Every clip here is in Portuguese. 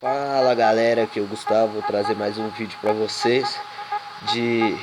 Fala galera, aqui é o Gustavo, vou trazer mais um vídeo pra vocês de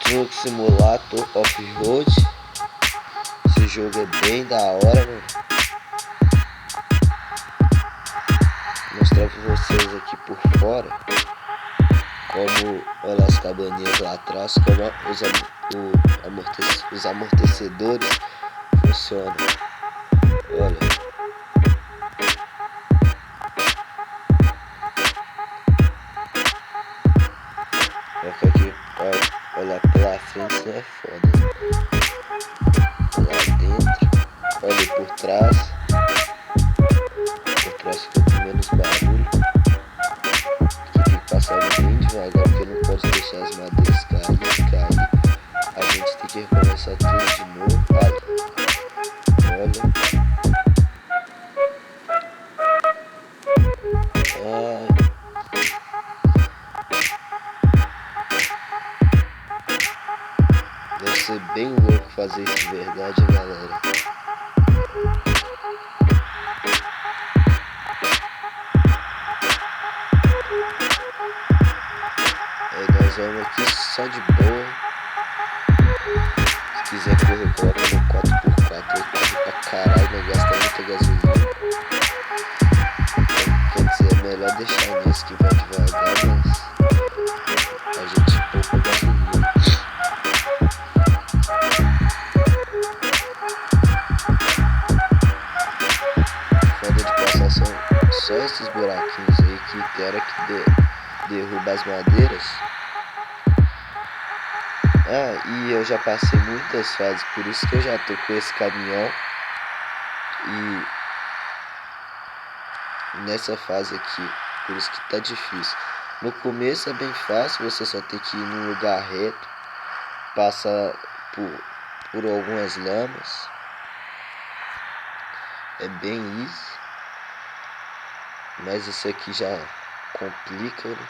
Truck Simulator Off-Road. Esse jogo é bem da hora, mano. Vou mostrar pra vocês aqui por fora como, olha as cabaninhas lá atrás, como os amortecedores funcionam. Olha. Aqui, olha pela frente, isso é foda. Lá dentro, olha por trás fica com menos barulho. Aqui tem que passar bem devagar, porque não pode deixar as madeiras cair. A gente tem que recomeçar tudo de novo. Olha. Deve ser bem louco fazer isso de verdade, galera. Nós vamos aqui só de boa. Se quiser correr, coloca no 4x4. Ele corre pra caralho, não gasta muita gasolina. Quer dizer, é melhor deixar nesse que vai devagar, mas a gente poupa gasolina. Foda de passar só esses buraquinhos aí que tem hora que derruba as madeiras. E eu já passei muitas fases, por isso que eu já tô com esse caminhão. E nessa fase aqui, por isso que tá difícil. No começo é bem fácil, você só tem que ir num lugar reto, passa por algumas lamas. É bem easy. Mas isso aqui já complica, né?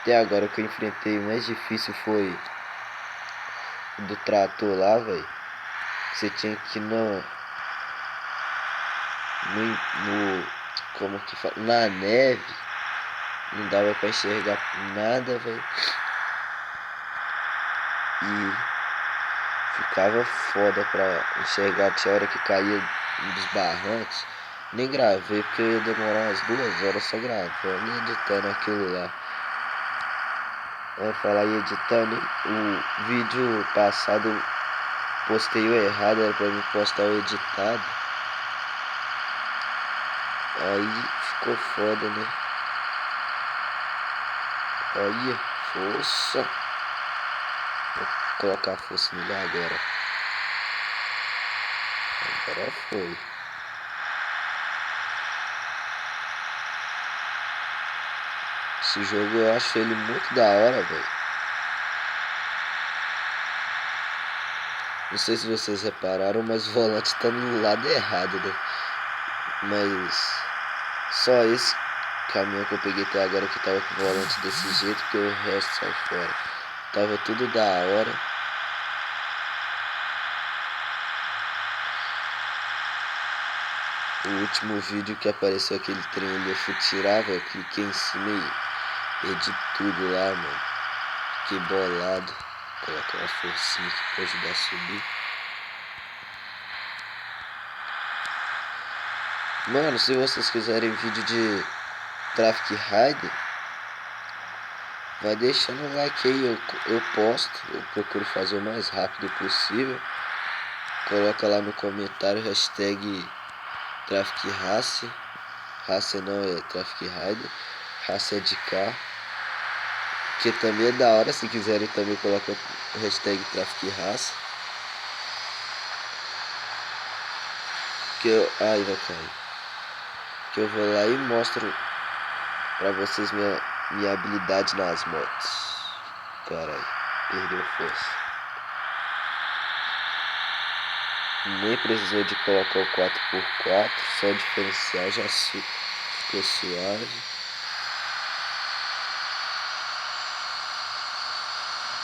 Até agora o que eu enfrentei o mais difícil foi do trator lá, velho. Você tinha que ir no como que fala, na neve, não dava pra enxergar nada, velho. E ficava foda pra enxergar. Tinha hora que caía dos barrancos. Nem gravei porque ia demorar umas 2 horas só gravando e editando aquilo lá. Vou falar em editando, o vídeo passado postei o errado, era pra mim postar o editado. Aí ficou foda, né? Olha, força. Vou colocar a força nele agora. Agora foi. Esse jogo eu acho ele muito da hora, velho. Não sei se vocês repararam, mas o volante tá no lado errado, né? Mas só esse caminhão que eu peguei até agora que tava com o volante desse jeito, que o resto sai fora. Tava tudo da hora. O último vídeo que apareceu aquele trem ali, eu fui tirar, velho. Cliquei em cima e editei tudo lá, mano. Fiquei bolado. Colocar uma forcinha aqui pra ajudar a subir. Mano, se vocês quiserem vídeo de Traffic Rider, vai deixando um like aí, eu posto, eu procuro fazer o mais rápido possível. Coloca lá no comentário hashtag Traffic Race. Race não é Traffic Rider, Race é de carro. Que também é da hora, se quiserem também coloca o hashtag Traffic Race. Ai, vai cair. Que eu vou lá e mostro pra vocês minha habilidade nas motos. Caralho, perdeu força. Nem precisou de colocar o 4x4, só o diferencial já ficou suave.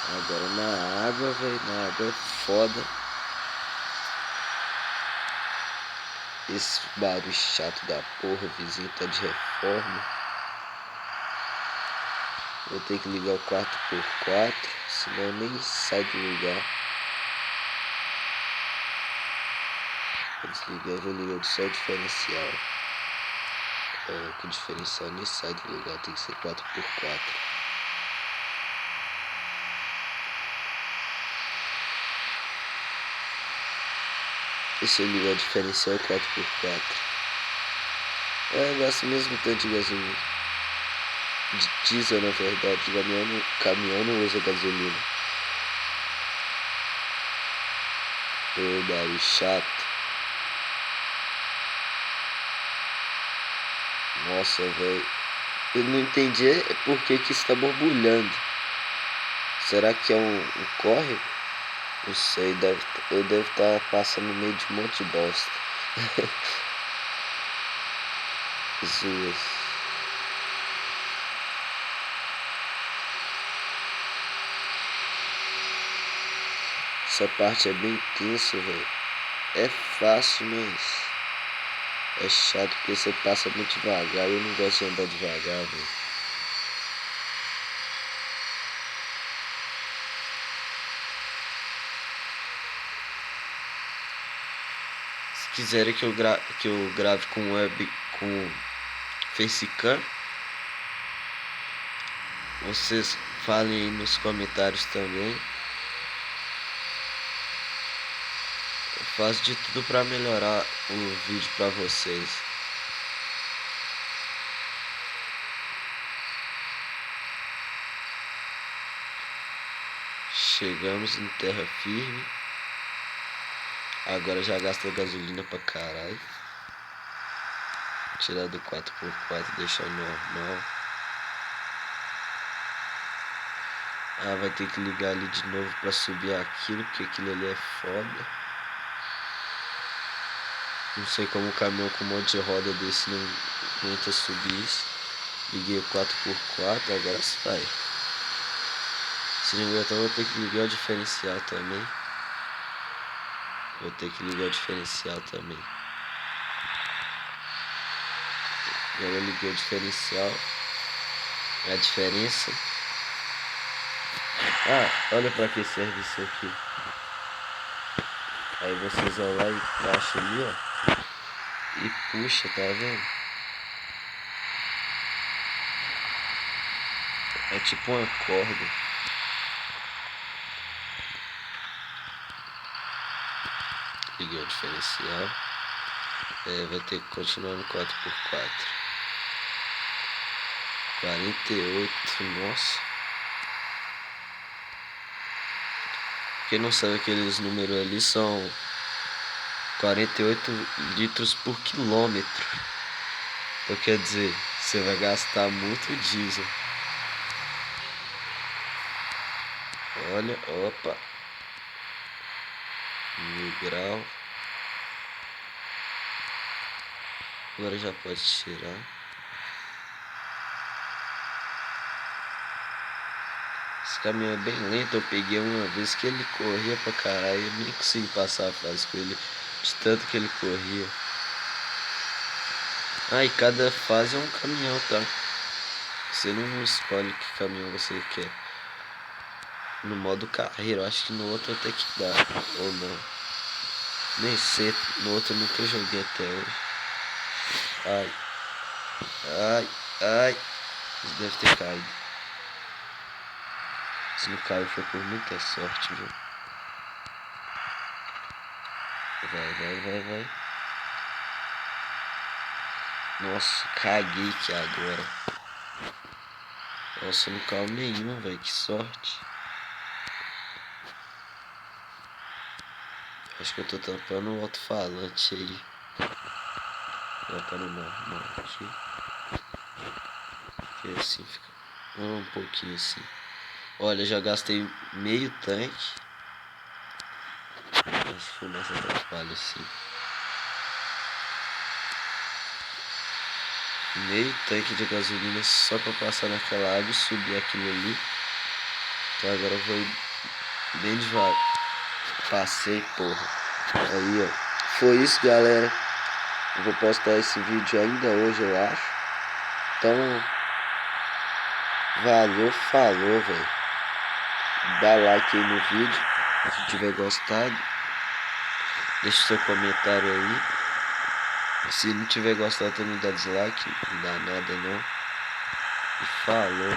Agora na água, velho, na água é foda. Esse barulho chato da porra, o vizinho tá de reforma. Vou ter que ligar o 4x4, senão nem sai do lugar. Vou desligar, vou ligar só o diferencial. Que o diferencial nem sai do lugar, tem que ser 4x4. E se eu ligar o diferencial é 4x4. Eu gasto o mesmo tanto de gasolina. De diesel, na verdade. Caminhão não usa gasolina. Ô, barulho chato. Nossa, velho. Eu não entendi por que está borbulhando. Será que é um córrego? Não sei, eu devo estar passando no meio de um monte de bosta. Zoas. Essa parte é bem tensa, velho. É fácil, mas é chato porque você passa muito devagar. Eu não gosto de andar devagar, velho. Se quiserem que eu grave com facecam, vocês falem aí nos comentários também. Eu faço de tudo pra melhorar o vídeo pra vocês. Chegamos em terra firme. Agora já gasta gasolina pra caralho. Tirar do 4x4 e deixar normal. Vai ter que ligar ali de novo pra subir aquilo, porque aquilo ali é foda. Não sei como um caminhão com um monte de roda desse não aguenta subir isso. Liguei o 4x4, agora sai. Se não aguentar, eu vou ter que ligar o diferencial também. Agora eu liguei o diferencial. A diferença. Olha pra que serve isso aqui. Aí vocês vão lá e encaixam ali, ó. E puxa, tá vendo? É tipo uma corda. Liguei o diferencial. Vai ter que continuar no 4x4. 48, nossa. Quem não sabe, aqueles números ali são 48 litros por quilômetro. Então quer dizer, você vai gastar muito diesel. Olha, opa. 1000 grau. Agora já pode tirar. Esse caminhão é bem lento. Eu peguei uma vez que ele corria pra caralho. Eu nem consegui passar a fase com ele, de tanto que ele corria. E cada fase é um caminhão, tá? Você não escolhe que caminhão você quer. No modo carreira, eu acho que no outro até que dá. Ou não. Nem sei, no outro eu nunca joguei até hoje. Ai. Isso deve ter caído. Se não caiu foi por muita sorte, viu? Vai. Nossa, caguei aqui agora. Nossa, não caiu nenhum, velho. Que sorte. Acho que eu tô tampando o alto-falante aí. Tampando normal aqui. Que assim fica. Um pouquinho assim. Olha, já gastei meio tanque. Acho que fumaça atrapalha assim. Meio tanque de gasolina só pra passar naquela água e subir aquilo ali. Então agora eu vou ir bem devagar. Passei, porra. Aí, ó. Foi isso, galera. Eu vou postar esse vídeo ainda hoje, eu acho. Então, valeu, falou, velho. Dá like aí no vídeo, se tiver gostado. Deixa seu comentário aí. Se não tiver gostado também dá dislike, não dá nada não. E falou.